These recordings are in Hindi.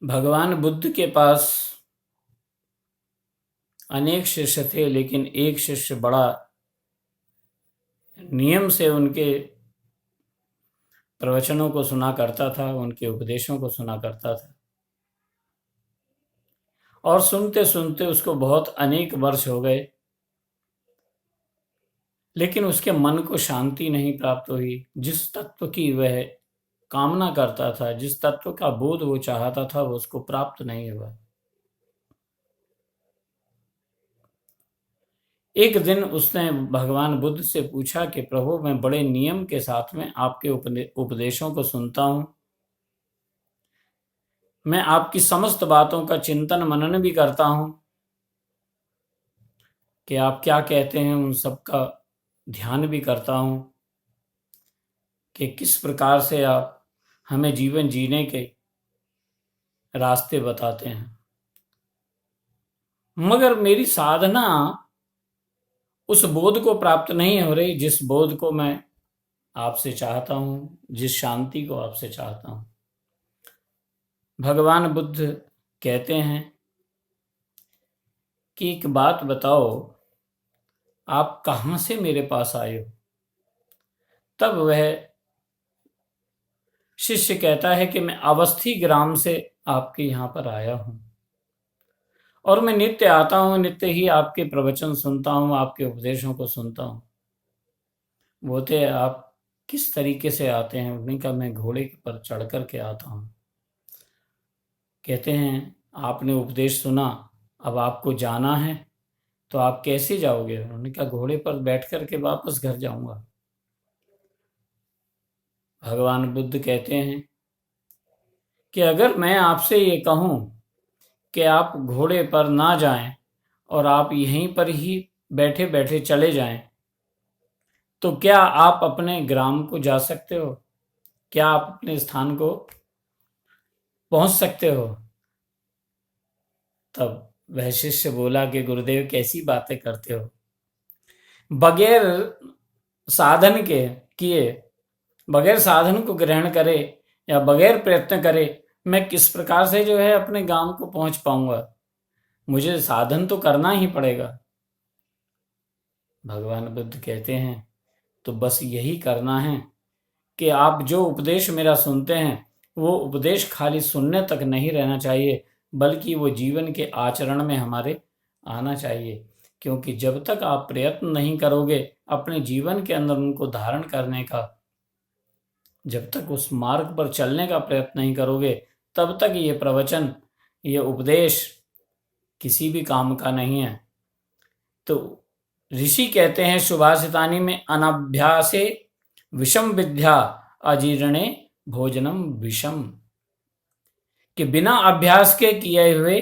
भगवान बुद्ध के पास अनेक शिष्य थे, लेकिन एक शिष्य बड़ा नियम से उनके प्रवचनों को सुना करता था, उनके उपदेशों को सुना करता था। और सुनते सुनते उसको बहुत अनेक वर्ष हो गए, लेकिन उसके मन को शांति नहीं प्राप्त हुई। जिस तत्व की वह कामना करता था, जिस तत्व का बोध वो चाहता था, वो उसको प्राप्त नहीं हुआ। एक दिन उसने भगवान बुद्ध से पूछा कि प्रभु, मैं बड़े नियम के साथ में आपके उपदेशों को सुनता हूं, मैं आपकी समस्त बातों का चिंतन मनन भी करता हूं कि आप क्या कहते हैं, उन सब का ध्यान भी करता हूं कि किस प्रकार से आप हमें जीवन जीने के रास्ते बताते हैं, मगर मेरी साधना उस बोध को प्राप्त नहीं हो रही जिस बोध को मैं आपसे चाहता हूं, जिस शांति को आपसे चाहता हूं। भगवान बुद्ध कहते हैं कि एक बात बताओ, आप कहां से मेरे पास आए हो? तब वह शिष्य कहता है कि मैं अवस्थी ग्राम से आपके यहां पर आया हूं और मैं नित्य आता हूं, नित्य ही आपके प्रवचन सुनता हूं, आपके उपदेशों को सुनता हूं। बोलते आप किस तरीके से आते हैं? उन्होंने कहा, मैं घोड़े पर चढ़ कर के आता हूं। कहते हैं, आपने उपदेश सुना, अब आपको जाना है, तो आप कैसे जाओगे? उन्होंने कहा, घोड़े पर बैठ कर के वापस घर जाऊंगा। भगवान बुद्ध कहते हैं कि अगर मैं आपसे ये कहूं कि आप घोड़े पर ना जाएं और आप यहीं पर ही बैठे बैठे चले जाएं, तो क्या आप अपने ग्राम को जा सकते हो? क्या आप अपने स्थान को पहुंच सकते हो? तब वह शिष्य बोला कि गुरुदेव, कैसी बातें करते हो? बगैर साधन के किए, बगैर साधन को ग्रहण करे या बगैर प्रयत्न करे, मैं किस प्रकार से जो है अपने गांव को पहुंच पाऊंगा? मुझे साधन तो करना ही पड़ेगा। भगवान बुद्ध कहते हैं, तो बस यही करना है कि आप जो उपदेश मेरा सुनते हैं, वो उपदेश खाली सुनने तक नहीं रहना चाहिए, बल्कि वो जीवन के आचरण में हमारे आना चाहिए। क्योंकि जब तक आप प्रयत्न नहीं करोगे अपने जीवन के अंदर उनको धारण करने का, जब तक उस मार्ग पर चलने का प्रयत्न नहीं करोगे, तब तक ये प्रवचन, ये उपदेश किसी भी काम का नहीं है। तो ऋषि कहते हैं सुभाषितानी में, अनभ्यासे विषम विद्या अजीर्णे भोजनम विषम, कि बिना अभ्यास के किए हुए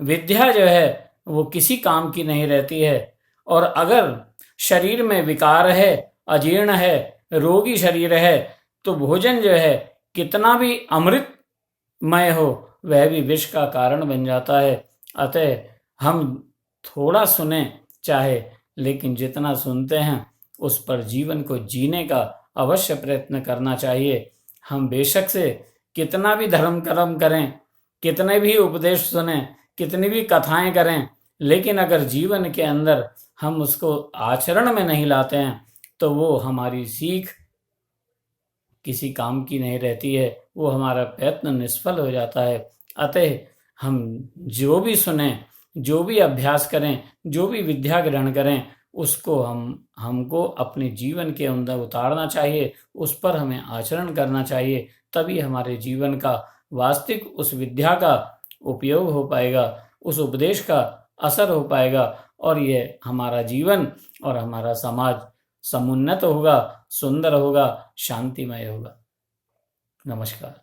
विद्या जो है वो किसी काम की नहीं रहती है। और अगर शरीर में विकार है, अजीर्ण है, रोगी शरीर है, तो भोजन जो है कितना भी अमृतमय हो, वह भी विष का कारण बन जाता है। अतः हम थोड़ा सुने चाहे, लेकिन जितना सुनते हैं उस पर जीवन को जीने का अवश्य प्रयत्न करना चाहिए। हम बेशक से कितना भी धर्म कर्म करें, कितने भी उपदेश सुने, कितनी भी कथाएं करें, लेकिन अगर जीवन के अंदर हम उसको आचरण में नहीं लाते हैं, तो वो हमारी सीख किसी काम की नहीं रहती है, वो हमारा प्रयत्न निष्फल हो जाता है। अतः हम जो भी सुने, जो भी अभ्यास करें, जो भी विद्या ग्रहण करें, उसको हमको अपने जीवन के अंदर उतारना चाहिए, उस पर हमें आचरण करना चाहिए। तभी हमारे जीवन का वास्तविक उस विद्या का उपयोग हो पाएगा, उस उपदेश का असर हो पाएगा, और ये हमारा जीवन और हमारा समाज समुन्नत होगा, सुंदर होगा, शांतिमय होगा। नमस्कार।